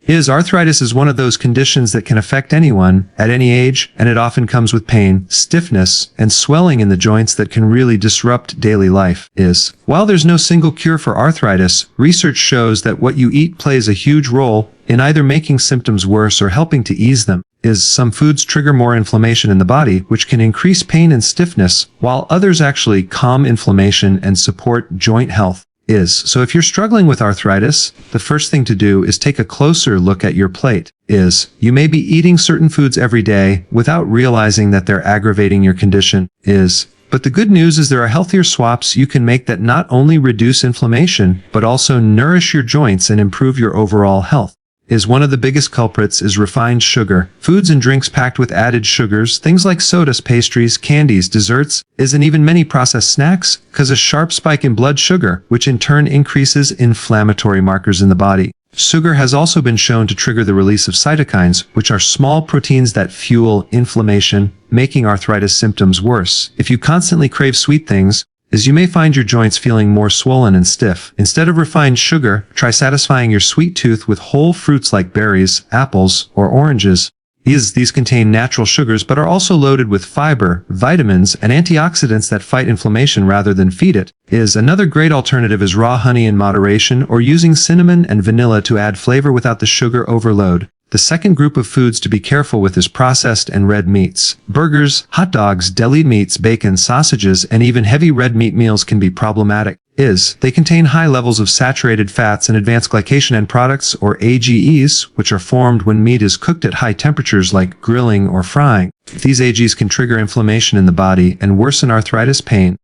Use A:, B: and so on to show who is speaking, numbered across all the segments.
A: Arthritis is one of those conditions that can affect anyone, at any age, and it often comes with pain, stiffness, and swelling in the joints that can really disrupt daily life. While there's no single cure for arthritis, research shows that what you eat plays a huge role in either making symptoms worse or helping to ease them. Some foods trigger more inflammation in the body, which can increase pain and stiffness, while others actually calm inflammation and support joint health. So if you're struggling with arthritis, the first thing to do is take a closer look at your plate. You may be eating certain foods every day without realizing that they're aggravating your condition. But the good news is there are healthier swaps you can make that not only reduce inflammation, but also nourish your joints and improve your overall health. One of the biggest culprits is refined sugar. Foods and drinks packed with added sugars, things like sodas, pastries, candies, desserts, and even many processed snacks, cause a sharp spike in blood sugar, which in turn increases inflammatory markers in the body. Sugar has also been shown to trigger the release of cytokines, which are small proteins that fuel inflammation, making arthritis symptoms worse. If you constantly crave sweet things, you may find your joints feeling more swollen and stiff. Instead of refined sugar, try satisfying your sweet tooth with whole fruits like berries, apples, or oranges. These contain natural sugars but are also loaded with fiber, vitamins, and antioxidants that fight inflammation rather than feed it. Another great alternative is raw honey in moderation or using cinnamon and vanilla to add flavor without the sugar overload. The second group of foods to be careful with is processed and red meats. Burgers, hot dogs, deli meats, bacon, sausages, and even heavy red meat meals can be problematic. They contain high levels of saturated fats and advanced glycation end products, or AGEs, which are formed when meat is cooked at high temperatures like grilling or frying. These AGEs can trigger inflammation in the body and worsen arthritis pain.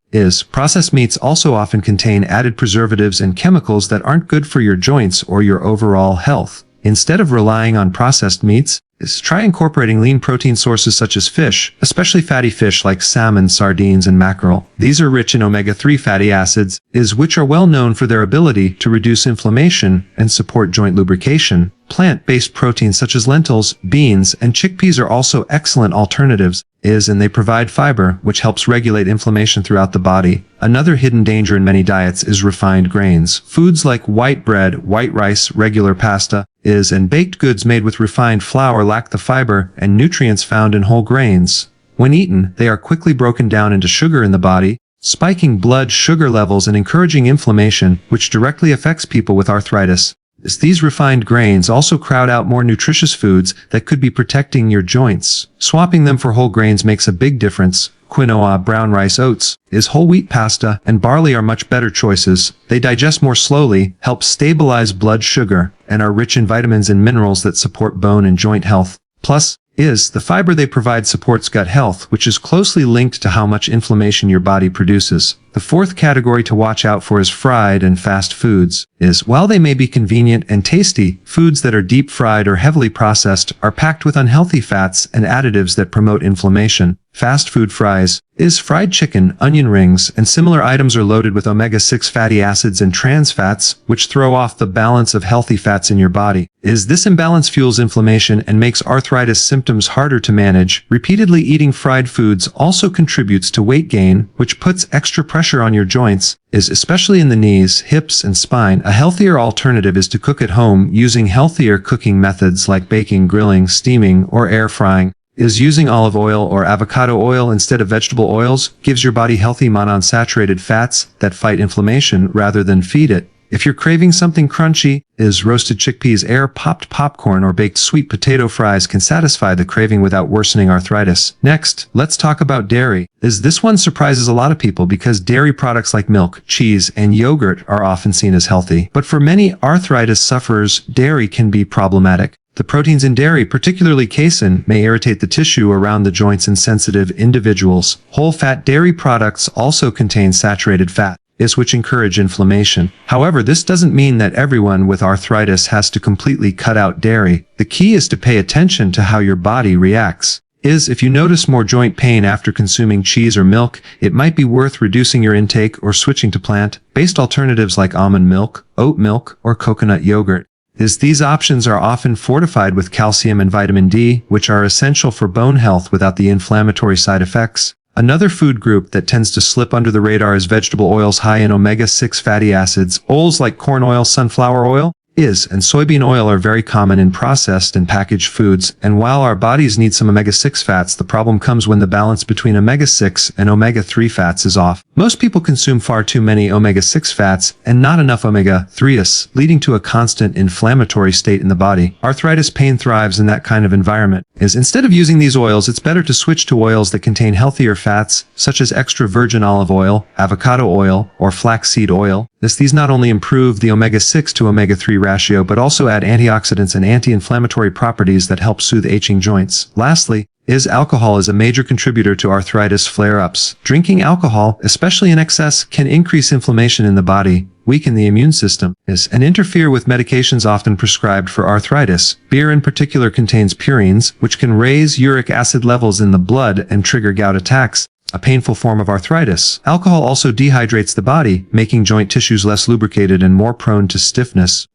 A: Processed meats also often contain added preservatives and chemicals that aren't good for your joints or your overall health. Instead of relying on processed meats, try incorporating lean protein sources such as fish, especially fatty fish like salmon, sardines, and mackerel. These are rich in omega-3 fatty acids, which are well known for their ability to reduce inflammation and support joint lubrication. Plant-based proteins such as lentils, beans, and chickpeas are also excellent alternatives, and they provide fiber, which helps regulate inflammation throughout the body. Another hidden danger in many diets is refined grains. Foods like white bread, white rice, regular pasta, and baked goods made with refined flour lack the fiber and nutrients found in whole grains. When eaten, they are quickly broken down into sugar in the body, spiking blood sugar levels and encouraging inflammation, which directly affects people with arthritis. These refined grains also crowd out more nutritious foods that could be protecting your joints. Swapping them for whole grains makes a big difference. Quinoa, brown rice, oats, whole wheat pasta, and barley are much better choices. They digest more slowly, help stabilize blood sugar, and are rich in vitamins and minerals that support bone and joint health. Plus, the fiber they provide supports gut health, which is closely linked to how much inflammation your body produces. The fourth category to watch out for is fried and fast foods. While they may be convenient and tasty, foods that are deep fried or heavily processed are packed with unhealthy fats and additives that promote inflammation. Fast food fries, fried chicken, onion rings, and similar items are loaded with omega-6 fatty acids and trans fats, which throw off the balance of healthy fats in your body. This imbalance fuels inflammation and makes arthritis symptoms harder to manage. Repeatedly eating fried foods also contributes to weight gain, which puts extra pressure on your joints, especially in the knees, hips, and spine. A healthier alternative is to cook at home using healthier cooking methods like baking, grilling, steaming, or air frying. Using olive oil or avocado oil instead of vegetable oils gives your body healthy monounsaturated fats that fight inflammation rather than feed it. If you're craving something crunchy, roasted chickpeas, air-popped popcorn, or baked sweet potato fries can satisfy the craving without worsening arthritis. Next, let's talk about dairy. This one surprises a lot of people because dairy products like milk, cheese, and yogurt are often seen as healthy. But for many arthritis sufferers, dairy can be problematic. The proteins in dairy, particularly casein, may irritate the tissue around the joints in sensitive individuals. Whole-fat dairy products also contain saturated fat, which encourage inflammation. However, this doesn't mean that everyone with arthritis has to completely cut out dairy. The key is to pay attention to how your body reacts. If you notice more joint pain after consuming cheese or milk, it might be worth reducing your intake or switching to plant-based alternatives like almond milk, oat milk, or coconut yogurt. These options are often fortified with calcium and vitamin D, which are essential for bone health without the inflammatory side effects. Another food group that tends to slip under the radar is vegetable oils high in omega-6 fatty acids. Oils like corn oil, sunflower oil, And soybean oil are very common in processed and packaged foods, and while our bodies need some omega-6 fats, the problem comes when the balance between omega-6 and omega-3 fats is off. Most people consume far too many omega-6 fats and not enough omega-3s, leading to a constant inflammatory state in the body. Arthritis pain thrives in that kind of environment. Instead of using these oils, it's better to switch to oils that contain healthier fats, such as extra virgin olive oil, avocado oil, or flaxseed oil. These not only improve the omega-6 to omega-3 ratio, but also add antioxidants and anti-inflammatory properties that help soothe aching joints. Lastly, alcohol is a major contributor to arthritis flare-ups. Drinking alcohol, especially in excess, can increase inflammation in the body, weaken the immune system, and interfere with medications often prescribed for arthritis. Beer in particular contains purines, which can raise uric acid levels in the blood and trigger gout attacks, a painful form of arthritis. Alcohol also dehydrates the body, making joint tissues less lubricated and more prone to stiffness.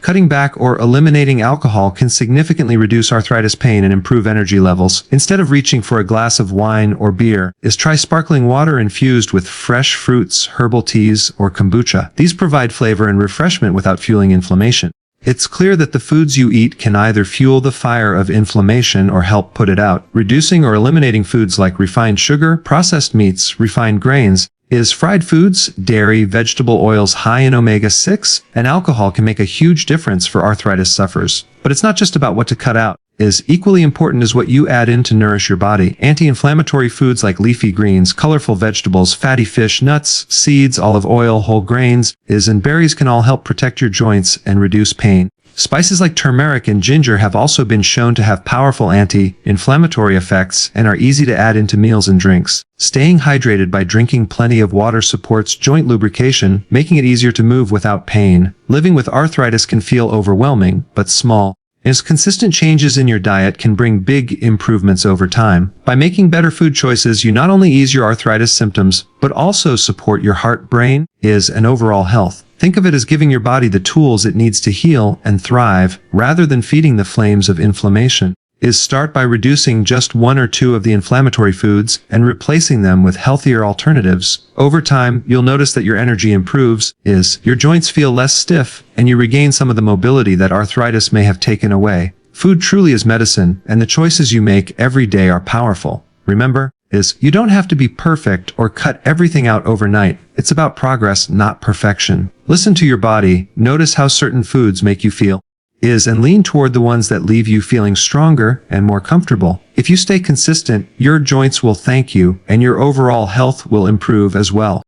A: Cutting back or eliminating alcohol can significantly reduce arthritis pain and improve energy levels. Instead of reaching for a glass of wine or beer, try sparkling water infused with fresh fruits, herbal teas, or kombucha. These provide flavor and refreshment without fueling inflammation. It's clear that the foods you eat can either fuel the fire of inflammation or help put it out. Reducing or eliminating foods like refined sugar, processed meats, refined grains, fried foods, dairy, vegetable oils high in omega-6, and alcohol can make a huge difference for arthritis sufferers. But it's not just about what to cut out. Equally important is what you add in to nourish your body. Anti-inflammatory foods like leafy greens, colorful vegetables, fatty fish, nuts, seeds, olive oil, whole grains, and berries can all help protect your joints and reduce pain. Spices like turmeric and ginger have also been shown to have powerful anti-inflammatory effects and are easy to add into meals and drinks. Staying hydrated by drinking plenty of water supports joint lubrication, making it easier to move without pain. Living with arthritis can feel overwhelming, but small, consistent changes in your diet can bring big improvements over time. By making better food choices, you not only ease your arthritis symptoms, but also support your heart, brain, and overall health. Think of it as giving your body the tools it needs to heal and thrive, rather than feeding the flames of inflammation. Start by reducing just one or two of the inflammatory foods and replacing them with healthier alternatives. Over time, you'll notice that your energy improves, your joints feel less stiff, and you regain some of the mobility that arthritis may have taken away. Food truly is medicine, and the choices you make every day are powerful. Remember, you don't have to be perfect or cut everything out overnight. It's about progress, not perfection. Listen to your body, notice how certain foods make you feel, and lean toward the ones that leave you feeling stronger and more comfortable. If you stay consistent, your joints will thank you, and your overall health will improve as well.